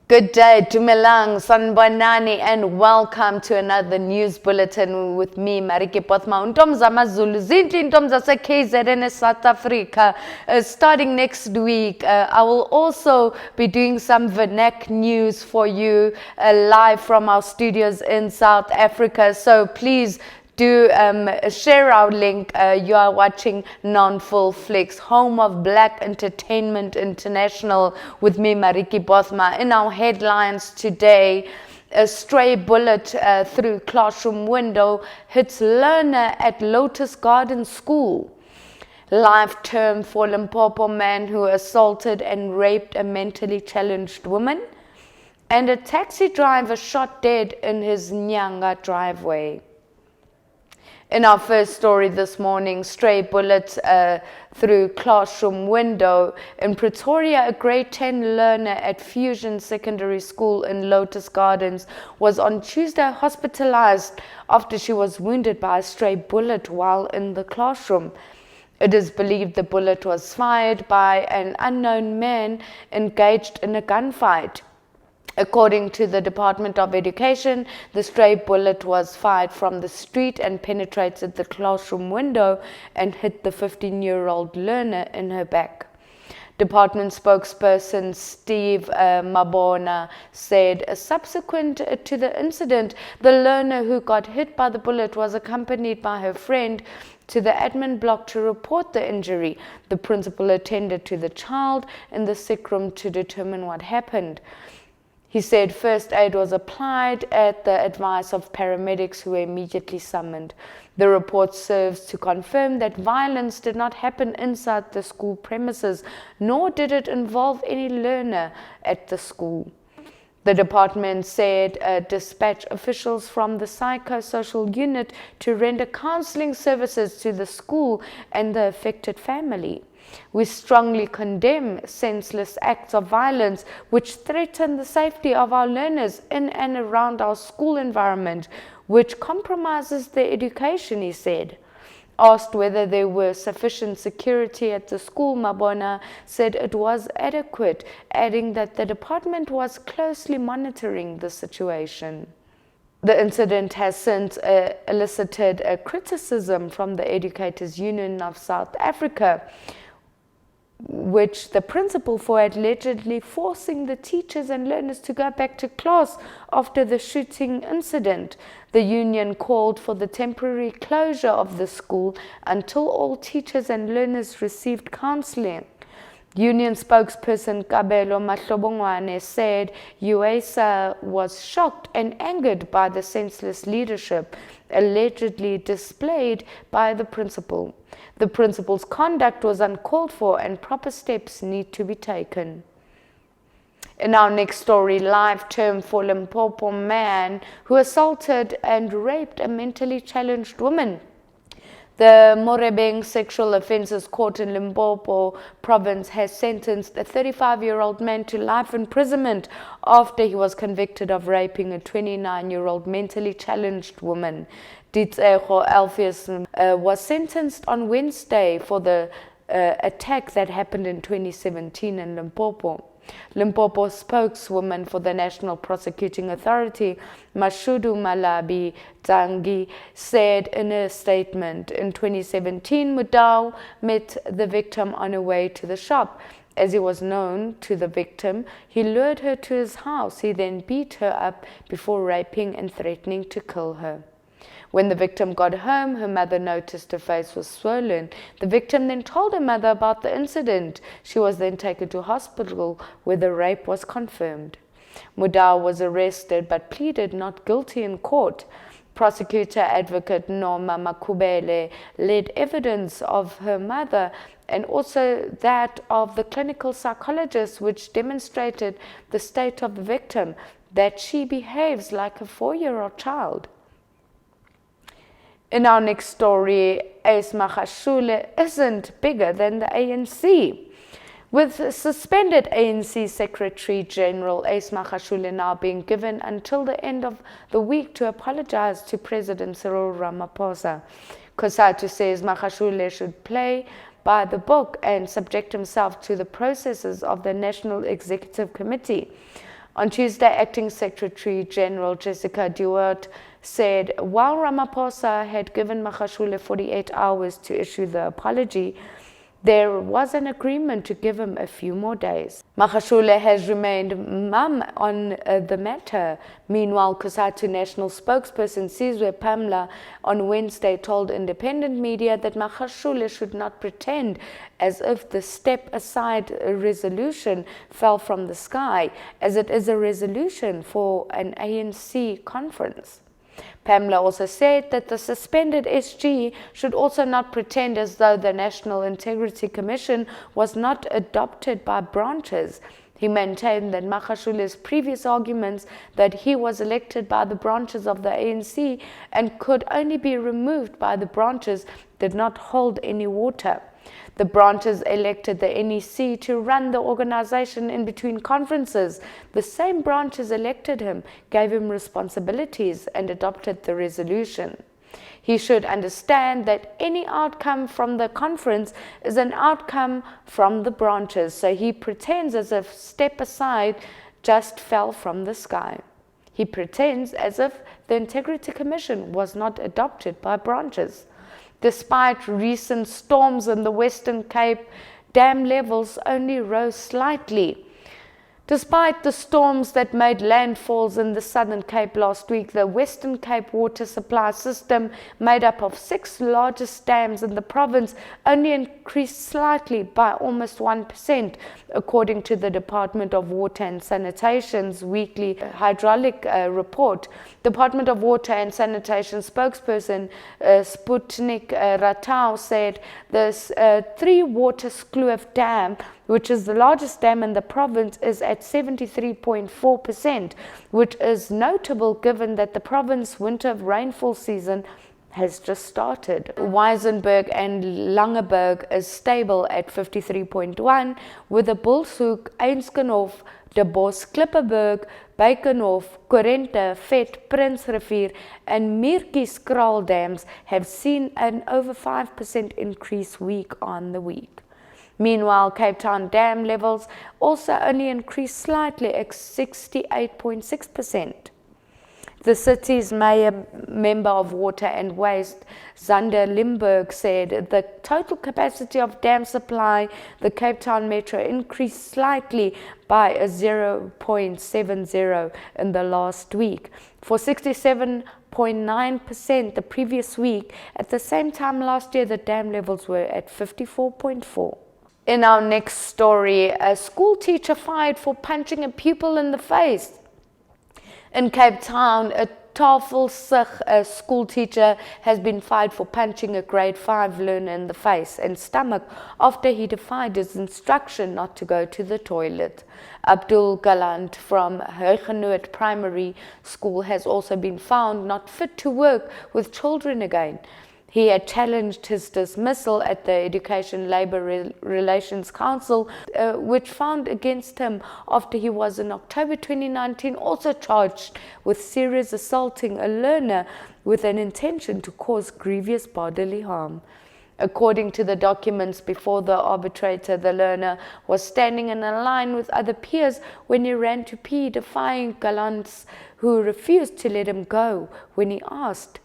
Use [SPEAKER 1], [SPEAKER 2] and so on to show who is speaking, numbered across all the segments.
[SPEAKER 1] Good day, Dumelang, Sanbonani, and welcome to another news bulletin with me, Marietjie Bothma. Untom zamaZulu, zinti untom zase KZN South Africa. Starting next week, I will also be doing some Vernac news for you live from our studios in South Africa. So please do share our link. You are watching Non-Full Flicks, home of Black Entertainment International, with me, Marietjie Bothma. In our headlines today, a stray bullet through classroom window hits learner at Lotus Garden School. Life term for Limpopo man who assaulted and raped a mentally challenged woman. And a taxi driver shot dead in his Nyanga driveway. In our first story this morning, stray bullets through classroom window. In Pretoria, a grade 10 learner at Fusion Secondary School in Lotus Gardens was on Tuesday hospitalized after she was wounded by a stray bullet while in the classroom. It is believed the bullet was fired by an unknown man engaged in a gunfight. According to the Department of Education, the stray bullet was fired from the street and penetrated the classroom window and hit the 15-year-old learner in her back. Department spokesperson Steve Mabona said, subsequent to the incident, the learner who got hit by the bullet was accompanied by her friend to the admin block to report the injury. The principal attended to the child in the sick room to determine what happened. He said first aid was applied at the advice of paramedics who were immediately summoned. The report serves to confirm that violence did not happen inside the school premises, nor did it involve any learner at the school. The department said dispatch officials from the psychosocial unit to render counseling services to the school and the affected family. We strongly condemn senseless acts of violence which threaten the safety of our learners in and around our school environment, which compromises their education, he said. Asked whether there were sufficient security at the school, Mabona said it was adequate, adding that the department was closely monitoring the situation. The incident has since elicited a criticism from the Educators Union of South Africa, which the principal for allegedly forcing the teachers and learners to go back to class after the shooting incident. The union called for the temporary closure of the school until all teachers and learners received counseling. Union spokesperson Kabelo Mahlobongwane said UASA was shocked and angered by the senseless leadership allegedly displayed by the principal. The principal's conduct was uncalled for and proper steps need to be taken. In our next story, life term for Limpopo man who assaulted and raped a mentally challenged woman. The Morebeng Sexual Offences Court in Limpopo province has sentenced a 35-year-old man to life imprisonment after he was convicted of raping a 29-year-old mentally challenged woman. Ditseho Alpheus was sentenced on Wednesday for the attack that happened in 2017 in Limpopo. Limpopo spokeswoman for the National Prosecuting Authority, Mashudu Malabi Tangi, said in a statement, in 2017, Mudau met the victim on her way to the shop. As he was known to the victim, he lured her to his house. He then beat her up before raping and threatening to kill her. When the victim got home, her mother noticed her face was swollen. The victim then told her mother about the incident. She was then taken to hospital where the rape was confirmed. Mudau was arrested but pleaded not guilty in court. Prosecutor advocate Norma Makubele led evidence of her mother and also that of the clinical psychologist, which demonstrated the state of the victim, that she behaves like a 4-year-old child. In our next story, Ace Magashule isn't bigger than the ANC. With suspended ANC Secretary General Ace Magashule now being given until the end of the week to apologize to President Cyril Ramaphosa, COSATU says Magashule should play by the book and subject himself to the processes of the National Executive Committee. On Tuesday, Acting Secretary General Jessica Duarte said while Ramaphosa had given Magashule 48 hours to issue the apology, there was an agreement to give him a few more days. Magashule has remained mum on the matter. Meanwhile, COSATU national spokesperson Sizwe Pamela on Wednesday told independent media that Magashule should not pretend as if the step-aside resolution fell from the sky, as it is a resolution for an ANC conference. Pamela also said that the suspended SG should also not pretend as though the National Integrity Commission was not adopted by branches. He maintained that Magashule's previous arguments that he was elected by the branches of the ANC and could only be removed by the branches did not hold any water. The branches elected the NEC to run the organization in between conferences. The same branches elected him, gave him responsibilities, and adopted the resolution. He should understand that any outcome from the conference is an outcome from the branches, so he pretends as if step aside just fell from the sky. He pretends as if the Integrity Commission was not adopted by branches. Despite recent storms in the Western Cape, dam levels only rose slightly. Despite the storms that made landfalls in the Southern Cape last week, the Western Cape water supply system, made up of 6 largest dams in the province, only increased slightly by almost 1%, according to the Department of Water and Sanitation's weekly hydraulic report. Department of Water and Sanitation spokesperson Sputnik Ratau said this 3-water Skluif Dam, which is the largest dam in the province, is at 73.4%, which is notable given that the province's winter rainfall season has just started. Weisenberg and Langeberg is stable at 53.1, with the Bulshoek, Einskenhof, De Bos, Klippeberg, Beikenhof, Corrente, Vet, Prinsrivier and Mierkieskraal dams have seen an over 5% increase week on the week. Meanwhile, Cape Town dam levels also only increased slightly at 68.6%. The city's mayor, member of Water and Waste, Zander Limburg, said the total capacity of dam supply, the Cape Town Metro, increased slightly by a 0.70 in the last week, for 67.9% the previous week. At the same time last year, the dam levels were at 54.4. In our next story, a school teacher fired for punching a pupil in the face. In Cape Town, a Tafelsig, a school teacher, has been fired for punching a grade 5 learner in the face and stomach after he defied his instruction not to go to the toilet. Abdul Galant from Huguenot Primary School has also been found not fit to work with children again. He had challenged his dismissal at the Education Labour Relations Council, which found against him after he was in October 2019 also charged with serious assaulting a learner with an intention to cause grievous bodily harm. According to the documents before the arbitrator, the learner was standing in a line with other peers when he ran to pee, defying Galants, who refused to let him go when he asked.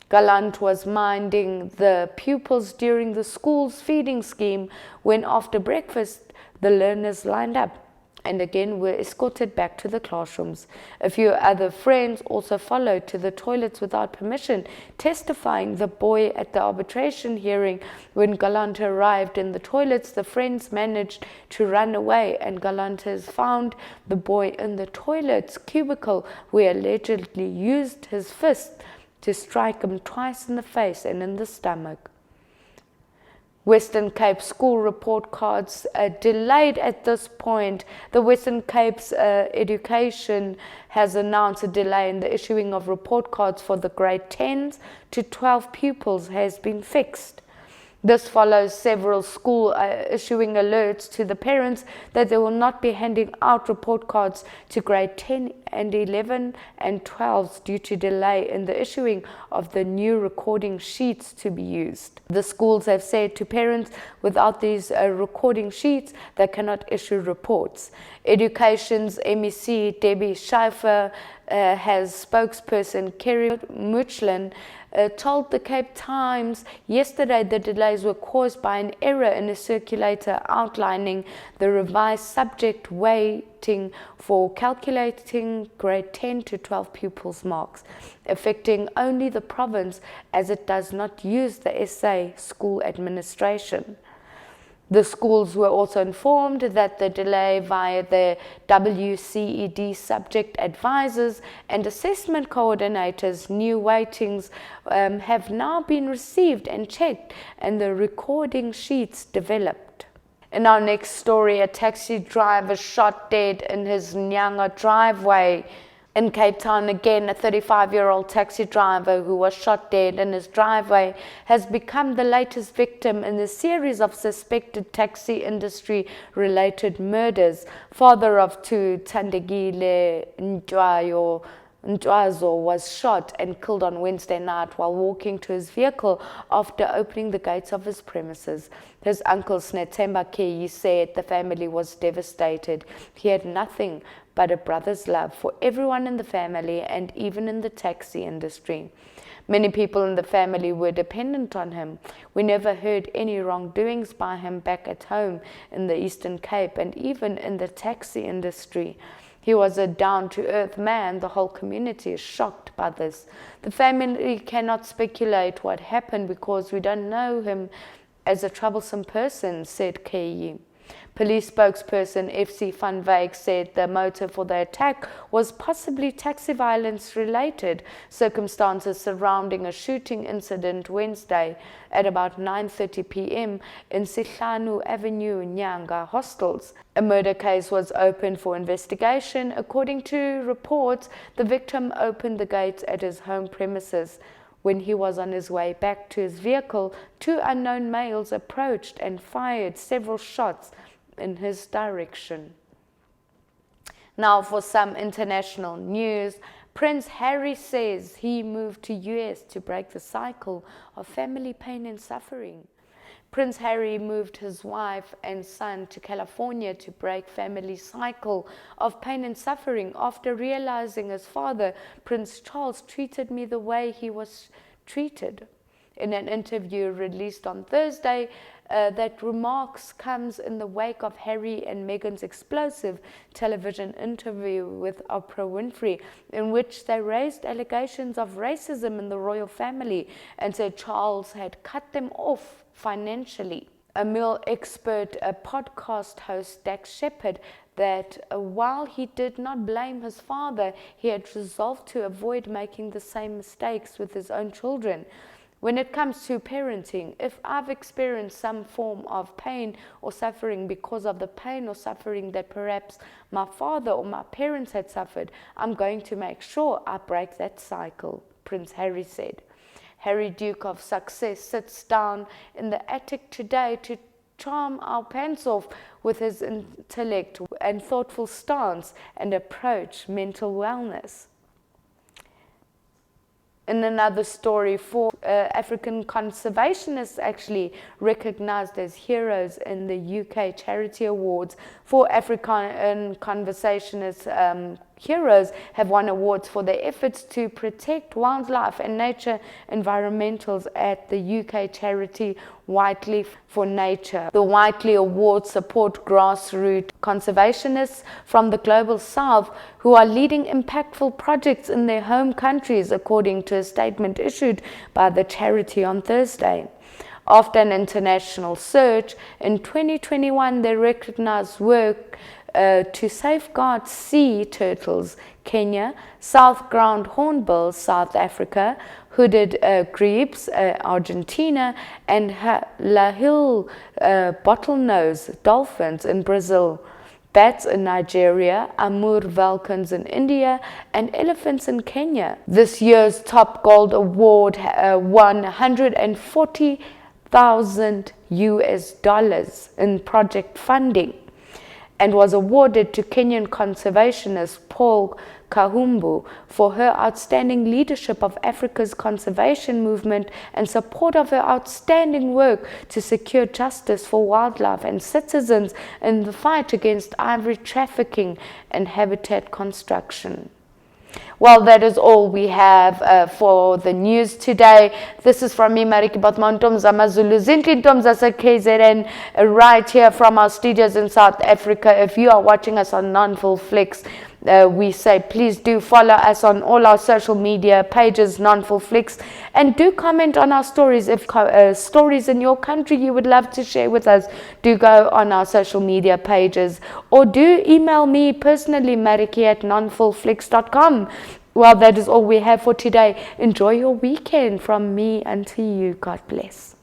[SPEAKER 1] Galant was minding the pupils during the school's feeding scheme when, after breakfast, the learners lined up and again were escorted back to the classrooms. A few other friends also followed to the toilets without permission, testifying the boy at the arbitration hearing. When Galant arrived in the toilets, the friends managed to run away, and Galant has found the boy in the toilet's cubicle, where he allegedly used his fist to strike him twice in the face and in the stomach. Western Cape school report cards delayed at this point. The Western Cape's education has announced a delay in the issuing of report cards for the grade 10s to 12 pupils has been fixed. This follows several schools issuing alerts to the parents that they will not be handing out report cards to grade 10 and 11 and 12s due to delay in the issuing of the new recording sheets to be used. The schools have said to parents without these recording sheets, they cannot issue reports. Education's MEC, Debbie Schleifer, has spokesperson Kerry Muchlin told the Cape Times yesterday the delays were caused by an error in a circulator outlining the revised subject weighting for calculating grade 10 to 12 pupils' marks, affecting only the province as it does not use the SA school administration. The schools were also informed that the delay via the WCED subject advisors and assessment coordinators' new weightings have now been received and checked and the recording sheets developed. In our next story, a taxi driver shot dead in his Nyanga driveway. In Cape Town again, a 35-year-old taxi driver who was shot dead in his driveway has become the latest victim in a series of suspected taxi industry-related murders. Father of two, Tandegile Ntwazo, was shot and killed on Wednesday night while walking to his vehicle after opening the gates of his premises. His uncle Snetemba Keyi said the family was devastated. He had nothing but a brother's love for everyone in the family and even in the taxi industry. Many people in the family were dependent on him. We never heard any wrongdoings by him back at home in the Eastern Cape and even in the taxi industry. He was a down-to-earth man. The whole community is shocked by this. The family cannot speculate what happened because we don't know him as a troublesome person, said Keyi. Police spokesperson FC Van Wyk said the motive for the attack was possibly taxi violence related. Circumstances surrounding a shooting incident Wednesday at about 9:30 p.m. in Sihlanu Avenue, Nyanga hostels. A murder case was opened for investigation. According to reports, the victim opened the gates at his home premises. When he was on his way back to his vehicle, two unknown males approached and fired several shots in his direction. Now for some international news. Prince Harry says he moved to US to break the cycle of family pain and suffering. Prince Harry moved his wife and son to California to break family cycle of pain and suffering after realizing his father, Prince Charles, treated me the way he was treated. In an interview released on Thursday, that remarks comes in the wake of Harry and Meghan's explosive television interview with Oprah Winfrey, in which they raised allegations of racism in the royal family and said Charles had cut them off financially. A meal expert, a podcast host, Dax Shepard, that while he did not blame his father, he had resolved to avoid making the same mistakes with his own children. When it comes to parenting, if I've experienced some form of pain or suffering because of the pain or suffering that perhaps my father or my parents had suffered, I'm going to make sure I break that cycle, Prince Harry said. Harry, Duke of Sussex, sits down in the attic today to charm our pants off with his intellect and thoughtful stance and approach mental wellness. In another story, four African conservationists actually recognized as heroes in the UK Charity Awards. Four African conservationist heroes have won awards for their efforts to protect wildlife and nature environmentals at the UK charity Whiteley for Nature. The Whiteley Awards support grassroots conservationists from the global south who are leading impactful projects in their home countries, according to a statement issued by the charity on Thursday. After an international search, in 2021 they recognized work to safeguard sea turtles, Kenya, South Ground Hornbill, South Africa, hooded grebes, Argentina, and lahil bottlenose dolphins in Brazil, bats in Nigeria, Amur falcons in India, and elephants in Kenya. This year's Top Gold Award won 140 US in project funding, and was awarded to Kenyan conservationist Paul Kahumbu for her outstanding leadership of Africa's conservation movement and support of her outstanding work to secure justice for wildlife and citizens in the fight against ivory trafficking and habitat construction. Well, that is all we have for the news today. This is from me, Marietjie Bothma, Zulu, KZN, right here from our studios in South Africa. If you are watching us on Non-Full Flicks, we say please do follow us on all our social media pages, Non-Full Flicks, and do comment on our stories. If stories in your country you would love to share with us, do go on our social media pages, or do email me personally, marietjie@nonfullflicks.com. Well, that is all we have for today. Enjoy your weekend from me and to you. God bless.